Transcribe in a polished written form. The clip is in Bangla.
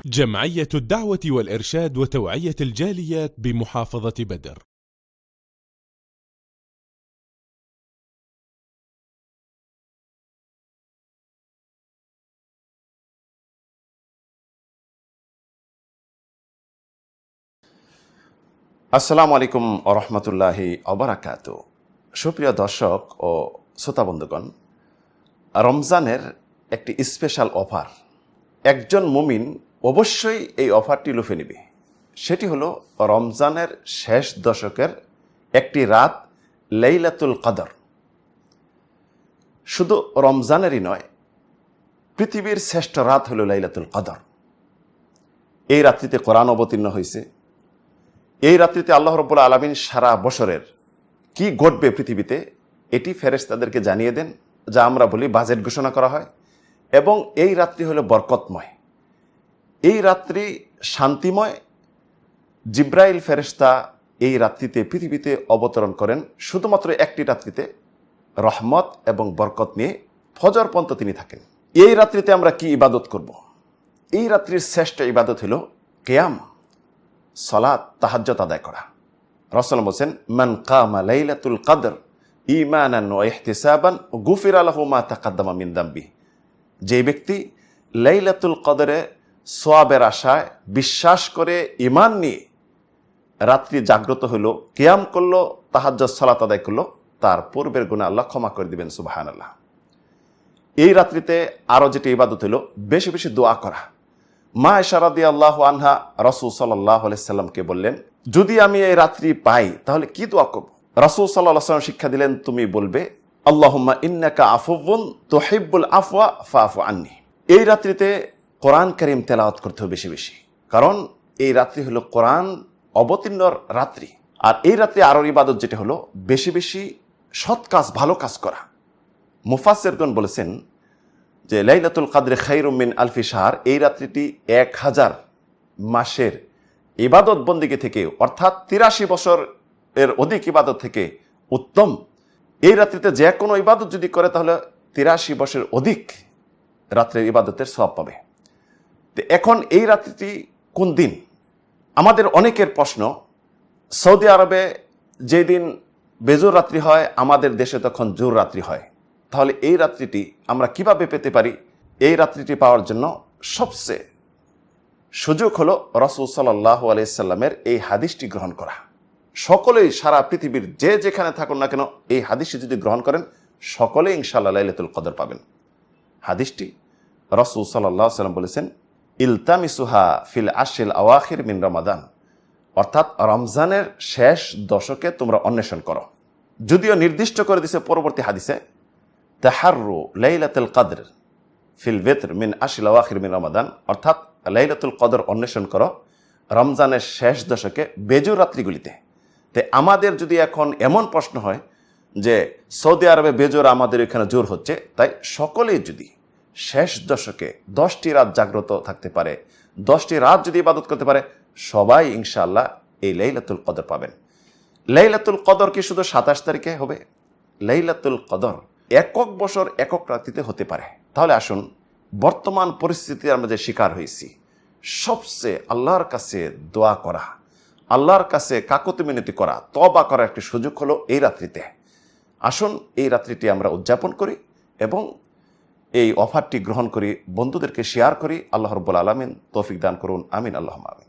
جمعية الدعوة والإرشاد وتوعية الجاليات بمحافظة بدر. আসসালামু আলাইকুম ওয়া রাহমাতুল্লাহি ওয়া বারাকাতুহু। সুপ্রিয় দর্শক ও শ্রোতা বন্ধুগণ, রমজানের একটি স্পেশাল অফার, একজন মুমিন অবশ্যই এই অফারটি লুফে নেবে। সেটি হলো রমজানের শেষ দশকের একটি রাত লাইলাতুল কদর। শুধু রমজানেরই নয়, পৃথিবীর শ্রেষ্ঠ রাত হলো লাইলাতুল কদর। এই রাত্রিতে কোরআন অবতীর্ণ হয়েছে। এই রাত্রিতে আল্লাহ রাব্বুল আলামিন সারা বছরের কি ঘটবে পৃথিবীতে এটি ফেরেশতাদেরকে জানিয়ে দেন, যা আমরা বলি বাজেট ঘোষণা করা হয়। এবং এই রাত্রি হলো বরকতময়, এই রাত্রি শান্তিময়। জিব্রাইল ফেরেশতা এই রাত্রিতে পৃথিবীতে অবতরণ করেন শুধুমাত্র একটি রাত্রিতে, রহমত এবং বরকত নিয়ে ফজর পর্যন্ত তিনি থাকেন। এই রাত্রিতে আমরা কি ইবাদত করব? এই রাত্রির শ্রেষ্ঠ ইবাদত হলো কিয়াম, সালাত, তাহাজ্জুদ আদায় করা। রাসূল বলেন, মান কামা লাইলাতুল কদর ঈমানান ওয়া ইহতিসাবান গুফিরা লাহু মা তাকাদ্দামা মিন যামবি। যে ব্যক্তি লাইলাতুল কদরে সওয়াবের আশায় বিশ্বাস করে ঈমান নিয়ে রাত্রি জাগ্রত হলো, কিয়াম করলো, তাহাজ্জুদ সালাত আদায় করলো, তার পূর্বের গুনাহ আল্লাহ ক্ষমা করে দিবেন, সুবহানাল্লাহ। এই রাত্রিতে আরো যেটি ইবাদত হলো বেশি বেশি দোয়া করা। মা আয়েশা রাদিয়াল্লাহু আনহা রাসূল সাল্লাল্লাহু আলাইহি বললেন, যদি আমি এই রাত্রি পাই তাহলে কি দোয়া করব? রাসূল সাল্লাল্লাহু আলাইহি ওয়াসাল্লাম শিক্ষা দিলেন, তুমি বলবে আল্লাহুম্মা ইন্নাকা আফুউন তুহিব্বুল আফওয়া ফাআফু আন্নি। এই রাত্রিতে কোরআন কারীম তেলাওয়াত করতে হবে বেশি বেশি, কারণ এই রাত্রি হলো কোরআন অবতীর্ণর রাত্রি। আর এই রাত্রি আরো ইবাদত যেটা হলো বেশি বেশি সৎ কাজ, ভালো কাজ করা। মুফাসসিরগণ বলেছেন যে লাইলাতুল কদর খায়রুম মিন আলফি শাহর, এই রাত্রিটি 1000 মাসের ইবাদত বন্দিগি থেকে, অর্থাৎ 83 বছর এর অধিক ইবাদত থেকে উত্তম। এই রাত্রিতে যে কোনো ইবাদত যদি করে তাহলে 83 বছর অধিক রাত্রের ইবাদতের সওয়াব পাবে। তো এখন এই রাত্রিটি কোন দিন? আমাদের অনেকের প্রশ্ন, সৌদি আরবে যেদিন বেজোর রাত্রি হয় আমাদের দেশে তখন জোর রাত্রি হয়, তাহলে এই রাত্রিটি আমরা কিভাবে পেতে পারি? এই রাত্রিটি পাওয়ার জন্য সবচেয়ে সুযোগ হলো রাসূল সাল্লাল্লাহু আলাইহিসসাল্লামের এই হাদিসটি গ্রহণ করা। সকলেই সারা পৃথিবীর যে যেখানে থাকুন না কেন এই হাদিসটি যদি গ্রহণ করেন সকলেই ইনশাআল্লাহ লাইলাতুল কদর পাবেন। হাদিসটি রাসূল সাল্লাল্লাহু আলাইহি ওয়াসাল্লাম বলেছেন, ইলতামিসুহা ফিল আশরিল আওয়াখির মিন রমাদান, অর্থাৎ রমজানের শেষ দশকে তোমরা অন্বেষণ করো। যদিও নির্দিষ্ট করে দিয়েছে পরবর্তী হাদিসে, তাহাররু লাইলাতুল কদর ফিল বিত্র মিন আশরিল আওয়াখির মিন রমাদান, অর্থাৎ লাইলাতুল কদর অন্বেষণ করো রমজানের শেষ দশকে বেজোর রাত্রিগুলিতে। তো আমাদের যদি এখন এমন প্রশ্ন হয় যে সৌদি আরবে বেজোর, আমাদের এখানে জোর হচ্ছে, তাই সকলেই যদি শেষ দশকে 10টি রাত জাগ্রত থাকতে পারে, 10টি রাত যদি ইবাদত করতে পারে, সবাই ইনশাআল্লাহ এই লাইলাতুল কদর পাবেন। লাইলাতুল কদর কি শুধু 27 তারিখে হবে? লাইলাতুল কদর একক বছর একক রাত্রিতে হতে পারে। তাহলে আসুন, বর্তমান পরিস্থিতিতে আমরা যে শিকার হয়েছি, সবচেয়ে আল্লাহর কাছে দোয়া করা, আল্লাহর কাছে কাকুতি মিনতি করা, তওবা করার একটি সুযোগ হলো এই রাত্রিতে। আসুন এই রাত্রিটি আমরা উদযাপন করি এবং এই অফারটি গ্রহণ করি, বন্ধুদেরকে শেয়ার করি। আল্লাহ রাব্বুল আলামিন তৌফিক দান করুন, আমিন, আল্লাহুম্মা আমিন।